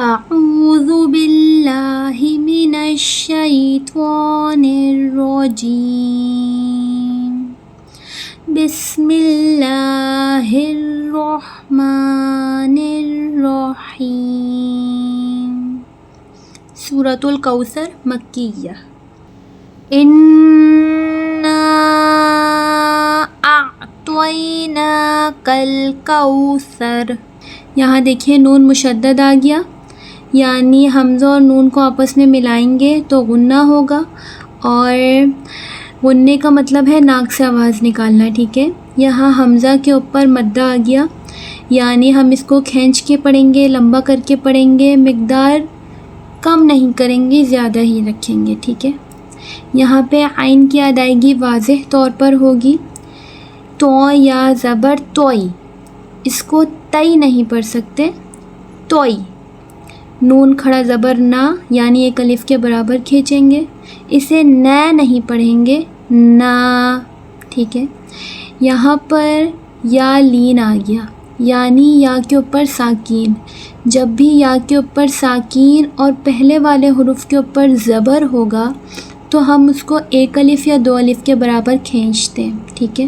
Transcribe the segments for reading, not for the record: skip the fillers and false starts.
أعوذ بالله من الشيطان الرجيم بسم الله الرحمن الرحيم سورة الكوثر مکیہ إنا أعطيناك الكوثر. یہاں دیکھیں نون مشدد آ گیا، یعنی حمزہ اور نون کو آپس میں ملائیں گے تو غنہ ہوگا، اور غننے کا مطلب ہے ناک سے آواز نکالنا. ٹھیک ہے، یہاں حمزہ کے اوپر مدہ آ گیا، یعنی ہم اس کو کھینچ کے پڑھیں گے، لمبا کر کے پڑھیں گے، مقدار کم نہیں کریں گے، زیادہ ہی رکھیں گے. ٹھیک ہے، یہاں پہ عین کی ادائیگی واضح طور پر ہوگی. تو یا زبر توئی، اس کو تئی نہیں پڑھ سکتے، توئی. نون کھڑا زبر نا، یعنی ایک الف کے برابر کھینچیں گے، اسے نہ نہیں پڑھیں گے، نا. ٹھیک ہے، یہاں پر یا لین آ گیا، یعنی یا کے اوپر ساکین. جب بھی یا کے اوپر ساکین اور پہلے والے حروف کے اوپر زبر ہوگا تو ہم اس کو ایک الف یا دو الف کے برابر کھینچتے ہیں. ٹھیک ہے،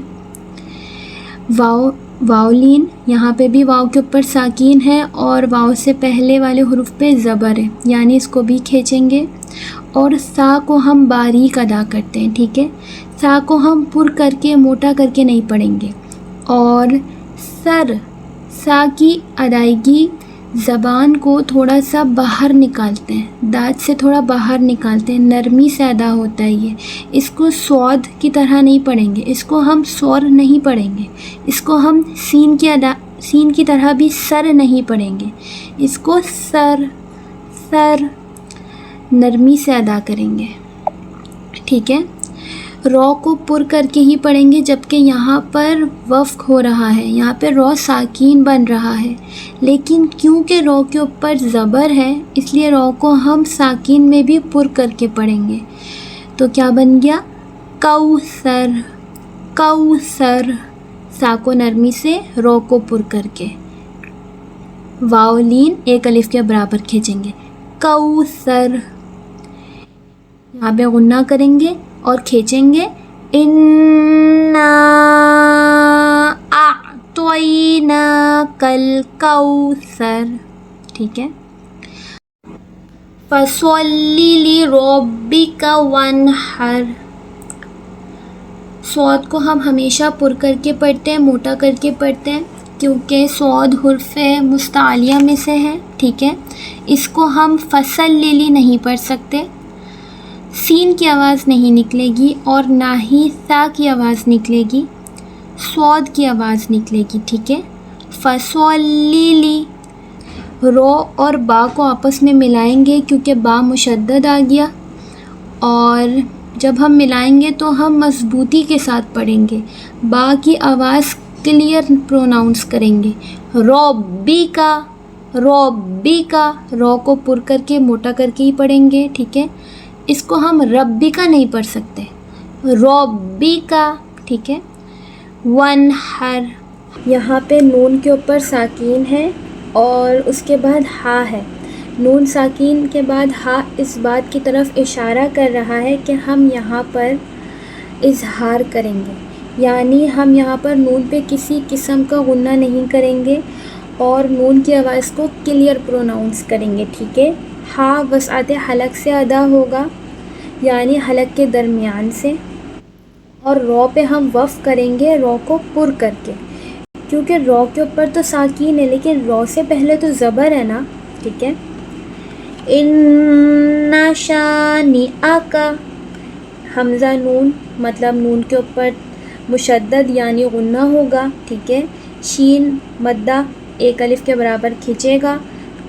واؤلین، یہاں پہ بھی واؤ کے اوپر ساکین ہے اور واؤ سے پہلے والے حروف پہ زبر ہے، یعنی اس کو بھی کھینچیں گے. اور سا کو ہم باریک ادا کرتے ہیں. ٹھیک ہے، سا کو ہم پر کر کے موٹا کر کے نہیں پڑھیں گے. اور سر، سا کی ادائیگی زبان کو تھوڑا سا باہر نکالتے ہیں، دانت سے تھوڑا باہر نکالتے ہیں، نرمی سے ادا ہوتا ہے یہ. اس کو سعود کی طرح نہیں پڑھیں گے، اس کو ہم سور نہیں پڑھیں گے، اس کو ہم سین کی طرح بھی سر نہیں پڑھیں گے، اس کو سر نرمی سے ادا کریں گے. ٹھیک ہے، رو کو پر کر کے ہی پڑھیں گے، جبکہ یہاں پر وفق ہو رہا ہے، یہاں پہ رو ساکین بن رہا ہے، لیکن کیونکہ رو کے اوپر زبر ہے اس لیے رو کو ہم ساکین میں بھی پر کر کے پڑھیں گے. تو کیا بن گیا؟ کوثر. کوثر، سا کو نرمی سے، رو کو پر کر کے، واو لین ایک الف کے برابر کھینچیں گے، کوثر. یہاں پہ غنہ کریں گے اور کھینچیں گے، انا اعطیناک الکوثر. ٹھیک ہے، فصلی لربک وانحر. صاد کو ہم ہمیشہ پر کر کے پڑھتے ہیں، موٹا کر کے پڑھتے ہیں، کیونکہ صاد حرف مستعلیہ میں سے ہے. ٹھیک ہے، اس کو ہم فصلی نہیں پڑھ سکتے، سین کی آواز نہیں نکلے گی اور نہ ہی سا کی آواز نکلے گی، صاد کی آواز نکلے گی. ٹھیک ہے، فصلی. رو اور با کو آپس میں ملائیں گے کیونکہ با مشدد آ گیا، اور جب ہم ملائیں گے تو ہم مضبوطی کے ساتھ پڑھیں گے، با کی آواز کلیئر پروناؤنس کریں گے. ربی کا، ربی کا، رو کو پر کر کے موٹا کر کے ہی پڑھیں گے. ٹھیک ہے، اس کو ہم ربی کا نہیں پڑھ سکتے، ربی کا. ٹھیک ہے، وانحر، یہاں پہ نون کے اوپر ساکین ہے اور اس کے بعد ہا ہے. نون ساکین کے بعد ہا اس بات کی طرف اشارہ کر رہا ہے کہ ہم یہاں پر اظہار کریں گے، یعنی ہم یہاں پر نون پہ کسی قسم کا غنہ نہیں کریں گے اور نون کی آواز کو کلیئر پروناؤنس کریں گے. ٹھیک ہے، ہا وسعت حلق سے ادا ہوگا، یعنی حلق کے درمیان سے. اور رو پہ ہم وقف کریں گے، رو کو پر کر کے، کیونکہ رو کے اوپر تو ساکین ہے لیکن رو سے پہلے تو زبر ہے نا. ٹھیک ہے، ان شانئک، حمزہ نون مطلب نون کے اوپر مشدد یعنی غنہ ہوگا. ٹھیک ہے، شین مدہ ایک الف کے برابر کھینچے گا،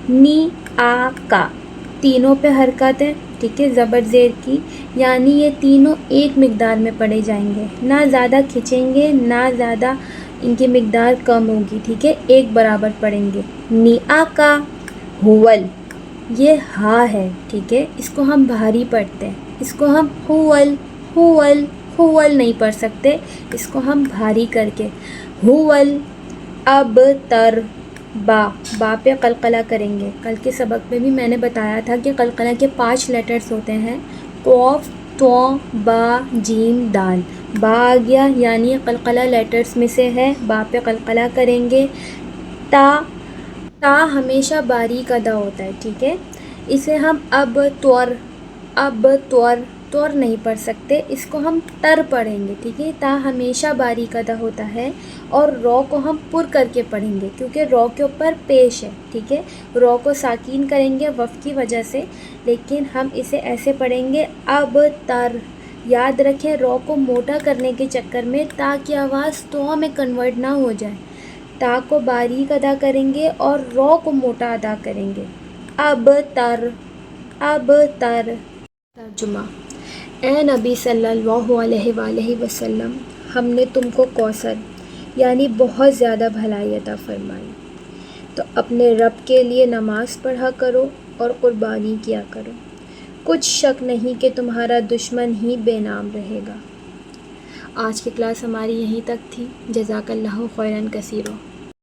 نی آ کا، تینوں پہ حرکت ہے. ٹھیک ہے، زبر زیر کی، یعنی یہ تینوں ایک مقدار میں پڑھے جائیں گے، نہ زیادہ کھینچیں گے نہ زیادہ ان کی مقدار کم ہوگی. ٹھیک ہے، ایک برابر پڑھیں گے. نی آ کا ہول، یہ ہا ہے. ٹھیک ہے، اس کو ہم بھاری پڑھتے ہیں، اس کو ہم ہول ہول ہول نہیں پڑھ سکتے، اس کو ہم بھاری کر کے ہول. اب تر، با پہ قلقلہ کریں گے. کل کے سبق میں بھی میں نے بتایا تھا کہ قلقلہ کے 5 لیٹرز ہوتے ہیں، قاف، تو، با، جیم، دال. با آ گیا یعنی قلقلہ لیٹرز میں سے ہے، با پہ قلقلہ کریں گے. تا ہمیشہ باریک ادا ہوتا ہے، ٹھیک ہے. اسے ہم اب طور نہیں پڑھ سکتے، اس کو ہم تر پڑھیں گے، ٹھیک ہے. تا ہمیشہ باریک ادا ہوتا ہے اور رو کو ہم پر کر کے پڑھیں گے کیونکہ رو کے اوپر پیش ہے، ٹھیک ہے. رو کو ساکین کریں گے وف کی وجہ سے، لیکن ہم اسے ایسے پڑھیں گے اب تر. یاد رکھیں رو کو موٹا کرنے کے چکر میں تا کی آواز تو میں کنورٹ نہ ہو جائے. تا کو باریک ادا کریں گے اور رو کو موٹا ادا کریں گے. اب تر. ترجمہ: اے نبی صلی اللہ علیہ وآلہ وسلم، ہم نے تم کو کوثر یعنی بہت زیادہ بھلائی عطا فرمائی، تو اپنے رب کے لیے نماز پڑھا کرو اور قربانی کیا کرو. کچھ شک نہیں کہ تمہارا دشمن ہی بے نام رہے گا. آج کی کلاس ہماری یہیں تک تھی. جزاک اللہ خیرا کثیرا.